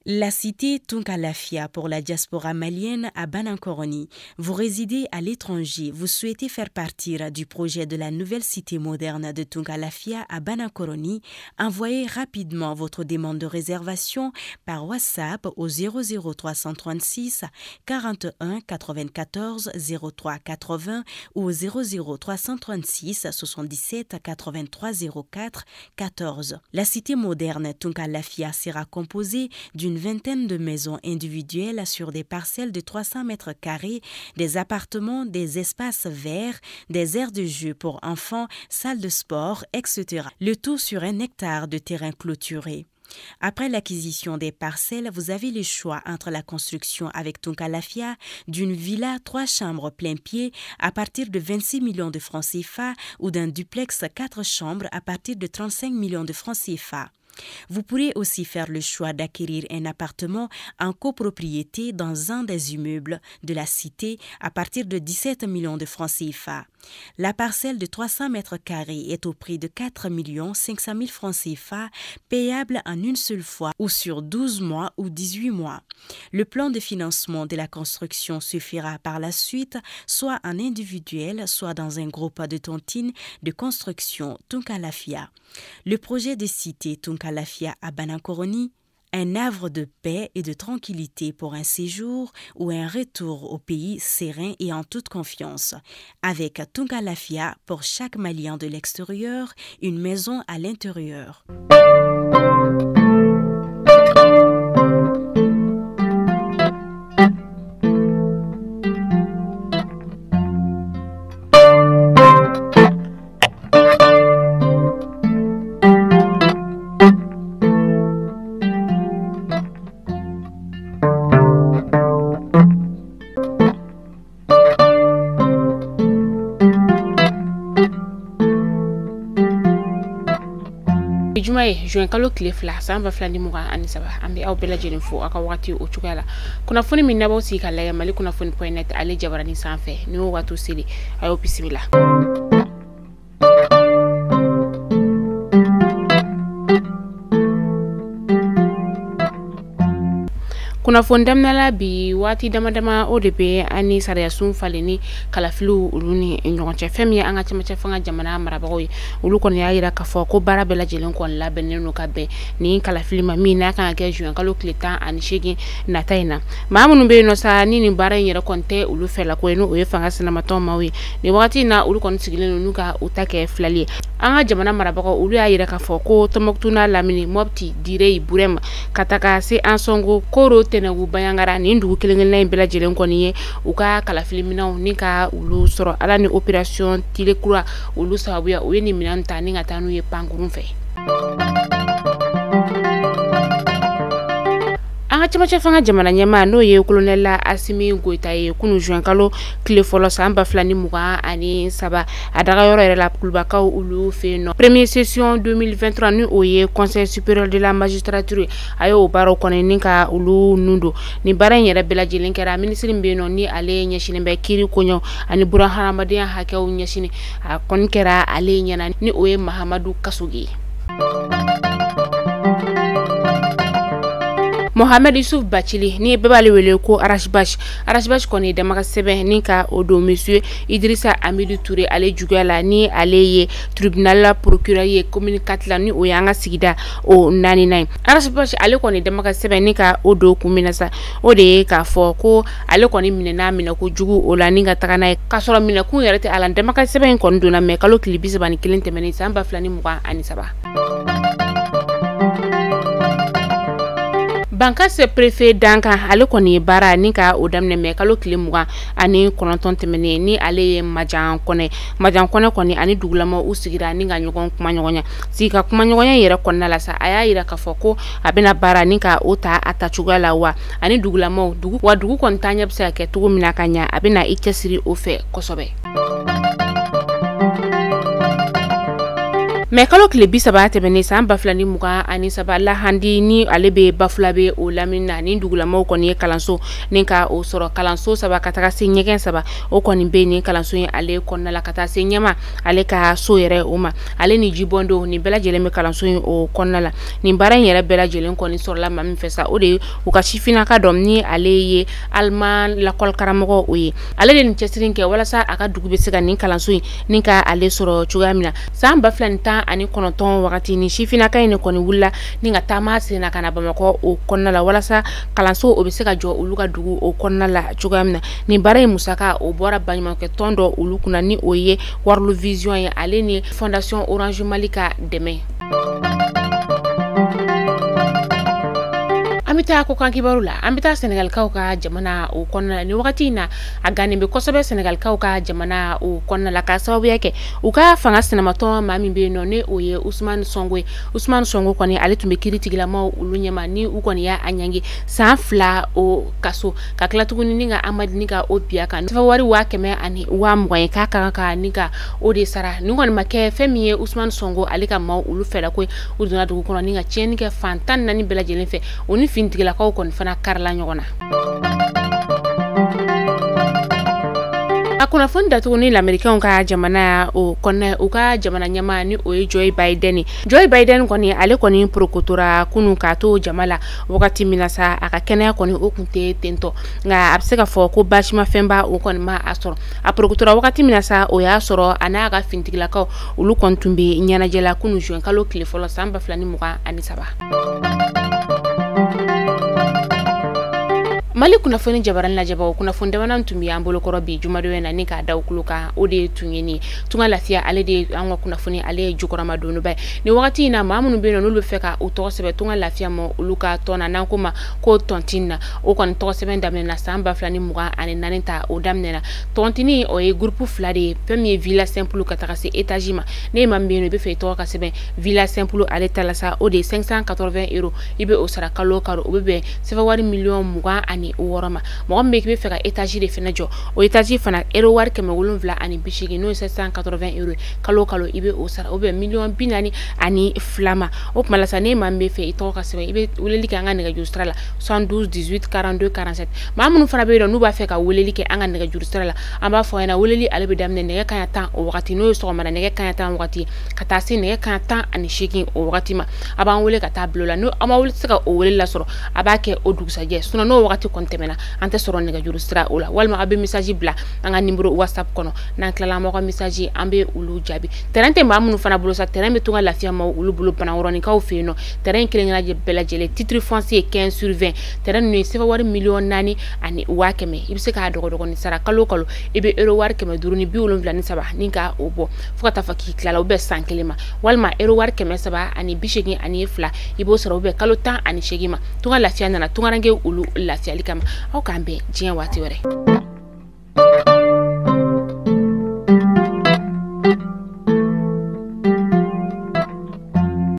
La cité Tunkalafia pour la diaspora malienne à Banankoroni. Vous résidez à l'étranger, vous souhaitez faire partir du projet de la nouvelle cité moderne de Tunkalafia à Banankoroni. Envoyez rapidement votre demande de réservation par WhatsApp au 00336 41 94 03 80 ou au 00336 77 83 04 14. La cité moderne Tunkalafia sera composée d'une vingtaine de maisons individuelles sur des parcelles de 300 mètres carrés, des appartements, des espaces verts, des aires de jeu pour enfants, salles de sport, etc. Le tout sur 1 hectare de terrain clôturé. Après l'acquisition des parcelles, vous avez le choix entre la construction avec Tunkalafia d'une villa 3 chambres plein pied à partir de 26 millions de francs CFA ou d'un duplex 4 chambres à partir de 35 millions de francs CFA. Vous pourrez aussi faire le choix d'acquérir un appartement en copropriété dans un des immeubles de la cité à partir de 17 millions de francs CFA. La parcelle de 300 mètres carrés est au prix de 4 500 000 francs CFA, payable en une seule fois ou sur 12 mois ou 18 mois. Le plan de financement de la construction se fera par la suite, soit en individuel, soit dans un groupe de tontines de construction Tunkalafia. Le projet de cité Tunkalafia à Banankoroni, un havre de paix et de tranquillité pour un séjour ou un retour au pays serein et en toute confiance. Avec Tunkalafia, pour chaque Malien de l'extérieur, une maison à l'intérieur. Juin kalo kile fila samba fulani muga anisaba ambi au bela jeni fo aka wakati ochukala kuna funi minabo si kala ya mali kuna funi.net ale jabarani sanfe ni watu sili ayo bismillah. Kuna fondamnala bi wati damadama ODP ani sariya sun faleni kalafilu uluni nyonche femi anga chama fanga jamana marabagoy ulu kon ya ira kafo ko bara bela jelen kon la benenu kabe ni kalafili mamina kan ke juin kalo kleta ani shegi nataina mamunu be no sa ni bara yira konte ulu fela ko eno o fanga sina maton mawi ni wati na ulu kon sigilenu nuka utake flali anga jamana marabago ulu ya ira kafo ko tomoktuna lamini mobti direi burema kataka se ansongo koro tenagu bayangara ni ndugu kelengel na bela jelen koniye uka kala filmina ni ka ulu soro ala ni operation tilekura ulu sababu ya uyeni minanta ni ngatanu ye pangurumfe anga chama fanga jamana nyama no ye kolonela Asimi Goita ye kunu juin kalo kile folo samba flani muga ani saba adaga yoro era la kulbaka ulu fe no première session 2023 ni oye conseil supérieur de la magistrature ayo baro koneni ka ulu nundo ni bara yera bela jelen kera ministre mbeno ni ale nyashine be kiri konyo ani bura haramadiya hakew nyashine kon kera ale nyana ni oye Mahamadou Kasugi Mohamed Yusuf Bachili ni bebali wele ko Arashbash koni de maka sebe ni ka odo monsieur Idrissa Amidou Touré ale jugala ni ale ye tribunal la procureur ye communicat la ni oyanga sigida o 99 Arashbash ale koni de maka sebe ni ka odo kuminasa ode ka fo ko ale koni minena mina ko jugu o la ni ga takana ka soro mina ku yarete ala de maka sebe kon dona me kalo klibisi bani kilente meni samba flani muga anisaba Banka se préfet danka ale koni bara ni ka odamne me kalo klimuga ani kononton temene ni ale majan kone koni ani dugulama usigira ni ga nyogon kuma nyogonya sika kuma nyogonya yera konna la sa aya ira ka foko abena bara ni ka ota atachugala wa ani dugulama dugu kontanya bsa ke tugu minakanya abena ikesiri ofe kosobe mais kalo kile 30 tɛmɛnen san 2023 lahandi ni ale be bafula be o lamina ni dugulamaw kɔni ye kalanso nin ka o sɔrɔ kalanso saba ka taga se ɲɛgɛn saba o kɔni be ni kalanso ye ale kɔnɔna la ka taa se ɲɛma ale ka so yɛrɛ o ma ale ni jibondo ni bɛɛ lajɛlen be kalanso ye o kɔnɔna la nin baara in yɛrɛ bɛɛ lajɛlen kɔni sɔrɔla ma min fɛ sa o de u ka sifinaka dɔn ni ale ye alman lakɔl karamɔgɔ o ye ale de nin cɛsirin kɛ walasa a ka dugu be se ka nin kalanso in nin ka ale sɔrɔ cogoya min na san 2019 wagati ni sifinaka in kɔni wulila ni ka taama sena kana Bamakɔ o kɔnɔna la walasa kalanso o be se ka jɔ olu ka dugu o kɔnɔna la cogoya min na nin baara in musaka o bɔra baɲumankɛ tɔn dɔ olu kunna ni o ye Warlu Vision ye ale ni Fondation Orange Mali ka dɛmɛ. Amita ko kan kibaru la ambita Senegal kaw ka jamana o kɔnɔna ni wagati na a gannen be kosɛbɛ Senegal kaw ka jamana o kɔnɔna la ka sababu kɛ u ka fanga sinamatɔ maa min be yen nɔ ne o ye Ousmane Sonko kɔni ale tun be kiritigilamaw olu ɲɛma ni u kɔni y'a ɲangi san 2 o kaso ka tila tuguni ni ka Amadi ni ka o biya kan wari 120 ye k'a kan ka ni ka o de sara ni kɔni ma kɛ fɛn min ye Ousmane Sonko ale ka maaw olu fɛla ko u donna dugu kɔnɔ ni ka tiɲɛni kɛ fantan naani bɛɛ lajɛlen fɛ o ni fintigilakaw kɔni fana karila ɲɔgɔn na. A kunnafoni datuguni l'Américain ka jamana o kɔnɔ u ka jamana ɲɛma ni o ye Joe Biden kɔni ale kɔni prokotora kunu ka to jama la wagati min na sa a ka kɛnɛya kɔni o kun tɛ tentɔ nka a bɛ se ka fɔ ko basima fɛnba o kɔni ma a sɔrɔ a prokotora wagati min na sa o y'a sɔrɔ a n'a ka fintigilakaw olu kɔni tun bɛ ɲɛnajɛ la kunu juin kalo tile fɔlɔ san 2023. Mali kunnafoni jabaran lajɛbaw kunnafoni damanan tun bɛ an bolo kɔrɔ bi jumadoya na ni k'a da kulo kan o de tun ye ni tunga lafiya ale de an ka kunnafoni ale ye jukɔrɔma donoba ye ni wagati in na maa minnu bɛ yen nɔ n'olu bɛ fɛ ka u tɔgɔ sɛbɛn tunga lafiya ma olu ka tɔn na n'an ko ma ko tɔntin na o kɔni tɔgɔ sɛbɛn daminɛna san 2024 ta o daminɛna tɔntini o ye groupe 2 de ye fɛn min ye Villa Simple ka taga se étage ma ne maa min bɛ yen nɔ i bɛ fɛ i tɔgɔ ka sɛbɛn Villa Simple ale ta la sa o de ye 580 € i bɛ o sara kalo o kalo o bɛ bɛn sɛbɛnwari miliyɔn 20 o wɔrɔ ma mɔgɔ min bɛ fɛ ka étage de fɛnɛ jɔ o étage fana euro wari 780 n'o ye 780 € kalo kalo i bɛ o sara o bɛ miliyɔn 42 ma o kuma la sa ne maa min bɛ fɛ i tɔgɔ ka sɛbɛn i bɛ weleli kɛ an ka nɛgɛjuru sira la 72 18 42 47 maa minnu fana bɛ yen nɔ n'u b'a fɛ ka weleli kɛ an ka nɛgɛjuru sira la an b'a fɔ ɲɛna weleli ale bɛ daminɛ nɛgɛ kanɲɛ 10 o wagati n'o ye sɔgɔmada nɛgɛ kanɲɛ 10 wagati ka taa se nɛgɛ kanɲɛ 18 o wagati ma a b'an wele ka taa bilo la n'o an ma wele se ka o wele lasɔrɔ a b'a kɛ o dugusajɛ sinon n'o wagati kɔni tɛmɛna an tɛ sɔrɔ nɛgɛjuru sira o la walima a bɛ message bila an ka numéro WhatsApp kɔnɔ n'an tilala an b'aw ka message an bɛ olu jaabi terrain tɛ maa minnu fana bolo sa terrain bɛ to ka lafiya ma olu bolo Banakɔrɔninkaw fɛ yen nɔ terrain kelen-kelenna bɛɛ lajɛlen titre foncier 15/20 terrain ninnu ye sɛbɛnwari miliyɔn 4 ani 500 i bɛ se k'a dɔgɔdɔgɔnin sara kalo kalo i bɛ euro wari 573 ni ka o bɔ fo ka taa fɔ k'i tilala o bɛ san kelen ma walima euro wari 782 i b'o sɔrɔ o bɛ kalo 18 ma tunga lafiya nana tungaranke olu lafiyali kama aw k'an bɛn diɲɛ waati wɛrɛ.